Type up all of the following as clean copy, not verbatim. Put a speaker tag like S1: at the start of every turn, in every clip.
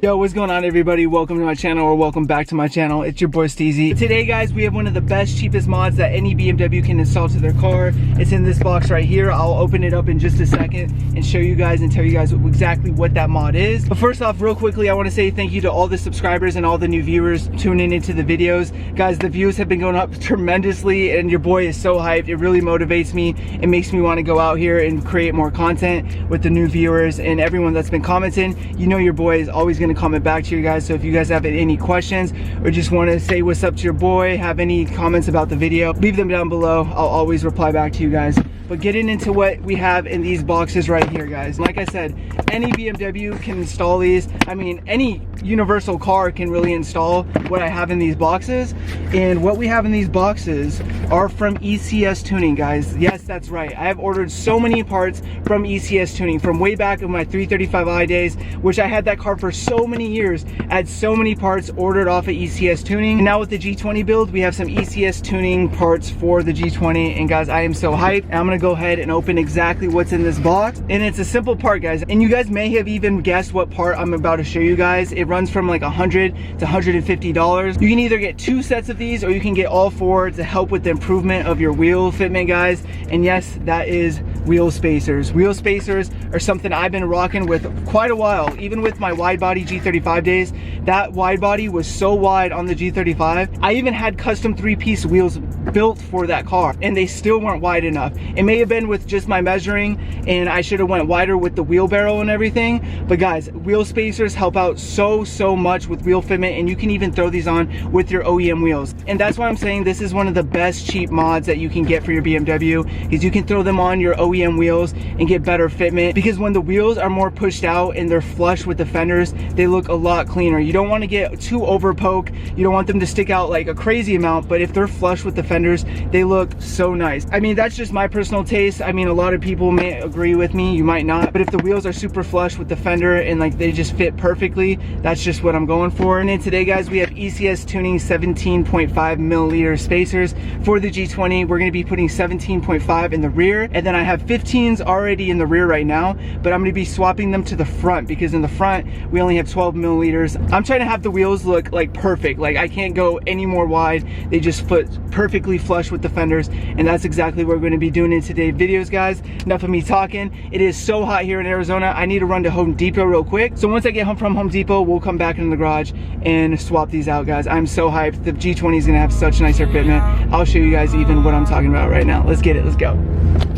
S1: Yo, what's going on everybody? Welcome to my channel, or welcome back to my channel. It's your boy Steezy. Today guys, we have one of the best, cheapest mods that any BMW can install to their car. It's in this box right here. I'll open it up in just a second and show you guys and tell you guys exactly what that mod is. But first off, real quickly, I want to say thank you to all the subscribers and all the new viewers tuning into the videos. Guys, the views have been going up tremendously and your boy is so hyped. It really motivates me. It makes me want to go out here and create more content with the new viewers and everyone that's been commenting. You know your boy is always going to comment back to you guys, so if you guys have any questions or just want to say what's up to your boy, have any comments about the video, leave them down below. I'll always reply back to you guys. But getting into what we have in these boxes right here, guys, like I said, any BMW can install these. I mean, any universal car can really install what I have in these boxes. And what we have in these boxes are from ECS Tuning, guys. Yes, that's right. I have ordered so many parts from ECS Tuning from way back in my 335i days, which I had that car for so many years. I had so many parts ordered off of ECS Tuning. And now with the G20 build, we have some ECS Tuning parts for the G20. And guys, I am so hyped. I'm gonna go ahead and open exactly what's in this box. And it's a simple part, guys. And you guys may have even guessed what part I'm about to show you guys. It runs from like $100 to $150. You can either get 2 sets of these or you can get all 4 to help with the improvement of your wheel fitment, guys. And yes, that is wheel spacers. Wheel spacers are something I've been rocking with quite a while. Even with my wide body G35 days, that wide body was so wide on the G35. I even had custom 3-piece wheels built for that car and they still weren't wide enough. It may have been with just my measuring and I should have went wider with the wheelbarrow and everything, but guys, wheel spacers help out so much with wheel fitment, and you can even throw these on with your OEM wheels. And that's why I'm saying this is one of the best cheap mods that you can get for your BMW, is you can throw them on your OEM wheels and get better fitment, because when the wheels are more pushed out and they're flush with the fenders, they look a lot cleaner. You don't want to get too over poke, you don't want them to stick out like a crazy amount, but if they're flush with the fenders, they look so nice. I mean, that's just my personal taste. I mean, a lot of people may agree with me, you might not, but if the wheels are super flush with the fender and like they just fit perfectly, that's just what I'm going for. And then today, guys, we have ECS Tuning 17.5 milliliter spacers for the G20. We're going to be putting 17.5 in the rear, and then I have 15s already in the rear right now, but I'm going to be swapping them to the front because in the front we only have 12 milliliters. I'm trying to have the wheels look like perfect, like I can't go any more wide. They just fit perfectly flush with the fenders, and that's exactly what we're going to be doing in today's videos, guys. Enough of me talking. It is so hot here in Arizona. I need to run to Home Depot real quick. So once I get home from Home Depot, we'll come back in the garage and swap these out, guys. I'm so hyped. The G20 is gonna have such nicer fitment. I'll show you guys even what I'm talking about right now. Let's get it, let's go.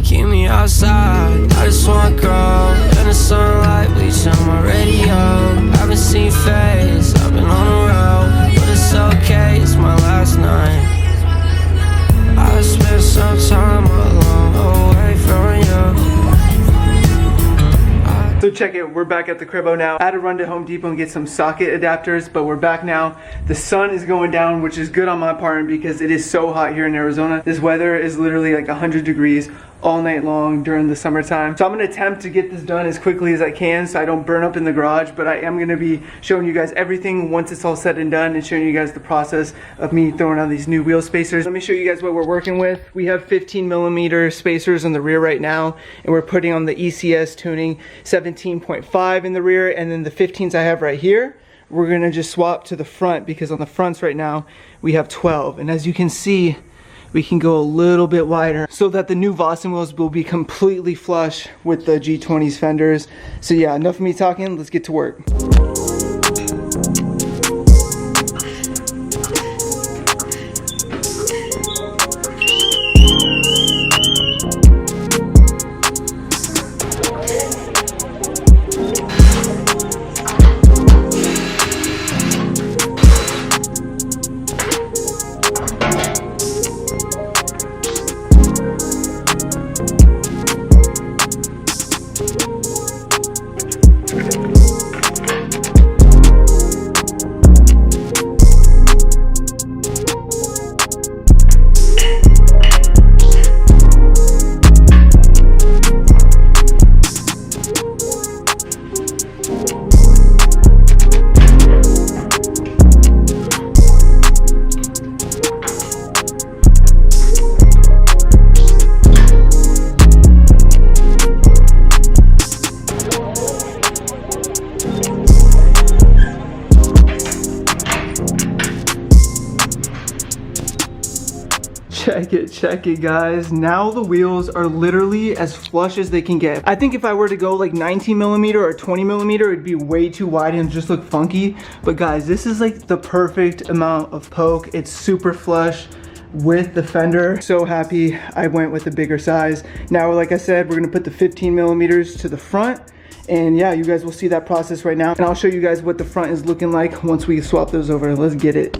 S2: Keep me outside, I just wanna grow in the sunlight, bleaching my radio. Haven't seen face, I've been on the road, but it's okay, it's my last night. I spent some time alone, away from you.
S1: So check it, we're back at the cribbo now. I had to run to Home Depot and get some socket adapters, but we're back now. The sun is going down, which is good on my part because it is so hot here in Arizona. This weather is literally like 100 degrees all night long during the summertime. So I'm gonna attempt to get this done as quickly as I can so I don't burn up in the garage, but I am gonna be showing you guys everything once it's all said and done and showing you guys the process of me throwing on these new wheel spacers. Let me show you guys what we're working with. We have 15 millimeter spacers in the rear right now, and we're putting on the ECS Tuning 17.5 in the rear, and then the 15s I have right here, we're gonna just swap to the front because on the fronts right now, we have 12. And as you can see, we can go a little bit wider so that the new Vossen wheels will be completely flush with the G20's fenders. So yeah, enough of me talking, let's get to work. Check it guys. Now the wheels are literally as flush as they can get. I think if I were to go like 19mm or 20mm, it'd be way too wide and just look funky. But guys, this is like the perfect amount of poke. It's super flush with the fender. So happy I went with the bigger size. Now, like I said, we're gonna put the 15mm to the front. And yeah, you guys will see that process right now. And I'll show you guys what the front is looking like once we swap those over. Let's get it.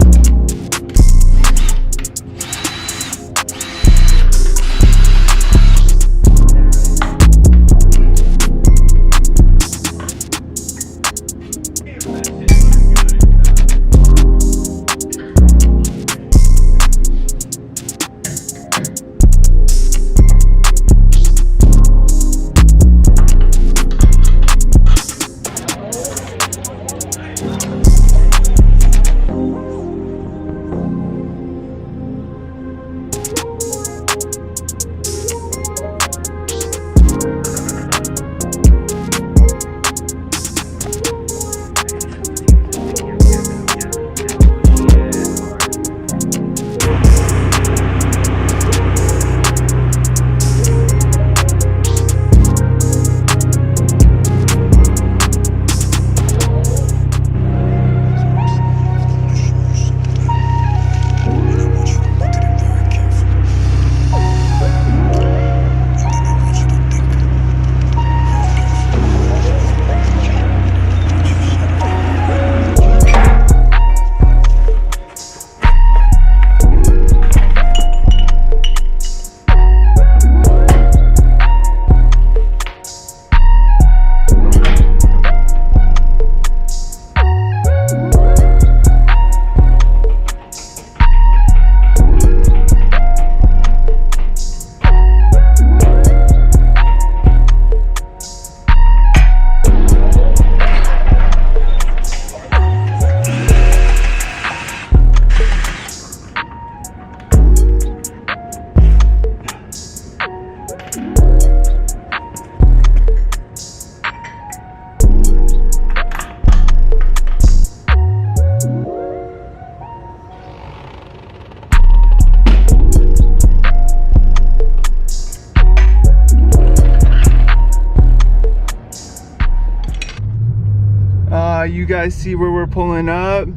S1: You guys see where we're pulling up.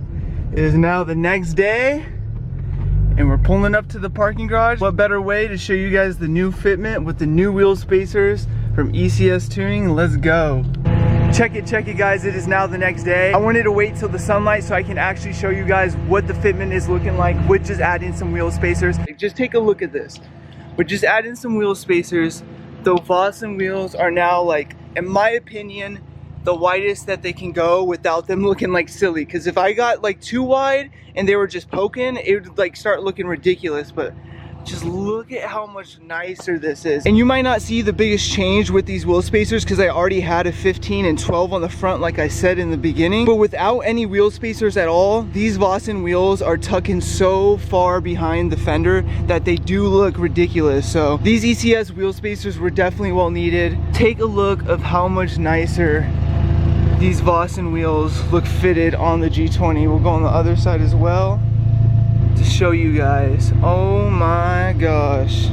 S1: It is now the next day and we're pulling up to the parking garage. What better way to show you guys the new fitment with the new wheel spacers from ECS Tuning. Let's go. Check it guys, it is now the next day. I wanted to wait till the sunlight so I can actually show you guys what the fitment is looking like with just adding some wheel spacers. Just take a look at this. We're just adding some wheel spacers. The Vossen wheels are now, like, in my opinion, the widest that they can go without them looking like silly. Because if I got like too wide and they were just poking, it would like start looking ridiculous. But just look at how much nicer this is. And you might not see the biggest change with these wheel spacers because I already had a 15 and 12 on the front, like I said in the beginning. But without any wheel spacers at all, these Vossen wheels are tucking so far behind the fender that they do look ridiculous. So these ECS wheel spacers were definitely well needed. Take a look of how much nicer these Vossen wheels look fitted on the G20. We'll go on the other side as well to show you guys. Oh my gosh.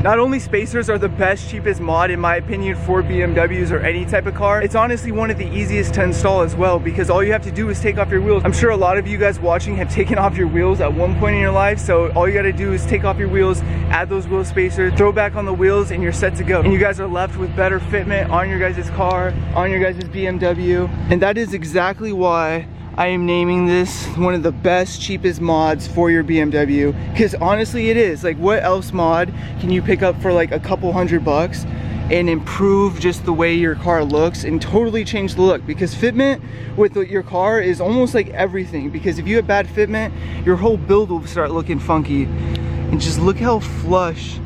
S1: Not only spacers are the best, cheapest mod in my opinion for BMWs or any type of car, it's honestly one of the easiest to install as well, because all you have to do is take off your wheels. I'm sure a lot of you guys watching have taken off your wheels at one point in your life, so all you gotta do is take off your wheels, add those wheel spacers, throw back on the wheels, and you're set to go. And you guys are left with better fitment on your guys' car, on your guys' BMW. And that is exactly why I am naming this one of the best, cheapest mods for your BMW, because honestly it is. Like, what else mod can you pick up for like a couple $100 and improve just the way your car looks and totally change the look? Because fitment with your car is almost like everything, because if you have bad fitment, your whole build will start looking funky. And just look how flush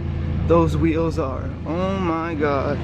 S1: those wheels are. Oh my god.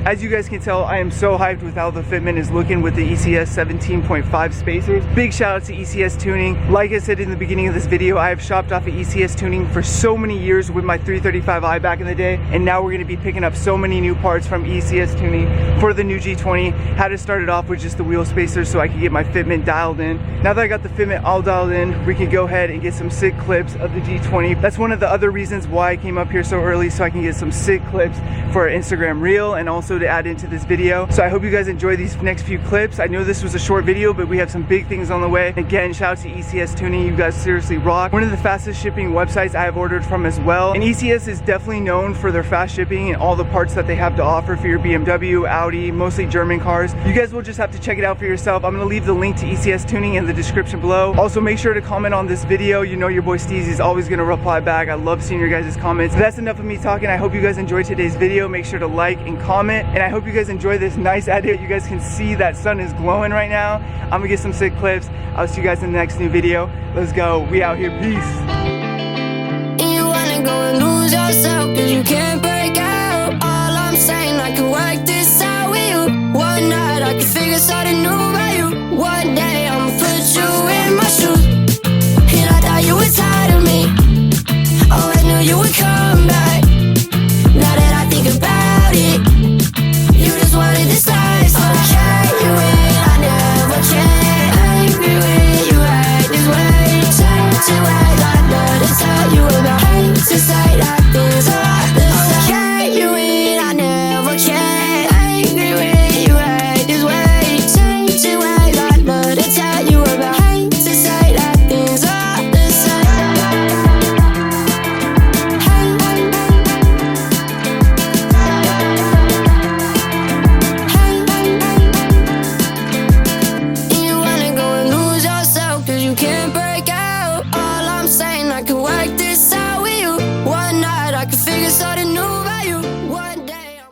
S1: As you guys can tell, I am so hyped with how the fitment is looking with the ECS 17.5 spacers. Big shout out to ECS Tuning. Like I said in the beginning of this video, I have shopped off at ECS Tuning for so many years with my 335i back in the day, and now we're going to be picking up so many new parts from ECS Tuning for the new G20. Had to start it off with just the wheel spacers so I could get my fitment dialed in. Now that I got the fitment all dialed in, we can go ahead and get some sick clips of the G20. That's one of the other reasons why I came up here so early, so I can get some sick clips for our Instagram reel and also to add into this video. So I hope you guys enjoy these next few clips. I know this was a short video, but we have some big things on the way. Again, shout out to ECS Tuning. You guys seriously rock. One of the fastest shipping websites I have ordered from as well. And ECS is definitely known for their fast shipping and all the parts that they have to offer for your BMW, Audi, mostly German cars. You guys will just have to check it out for yourself. I'm gonna leave the link to ECS Tuning in the description below. Also, make sure to comment on this video. You know your boy Steezy is always gonna reply back. I love seeing your guys' comments. But that's enough of me talking. I hope you guys enjoyed today's video. Make sure to like and comment. And I hope you guys enjoy this nice edit. You guys can see that sun is glowing right now. I'm gonna get some sick clips. I'll see you guys in the next new video. Let's go. We out here. Peace.
S2: You wanna go and lose yourself, 'cause you can't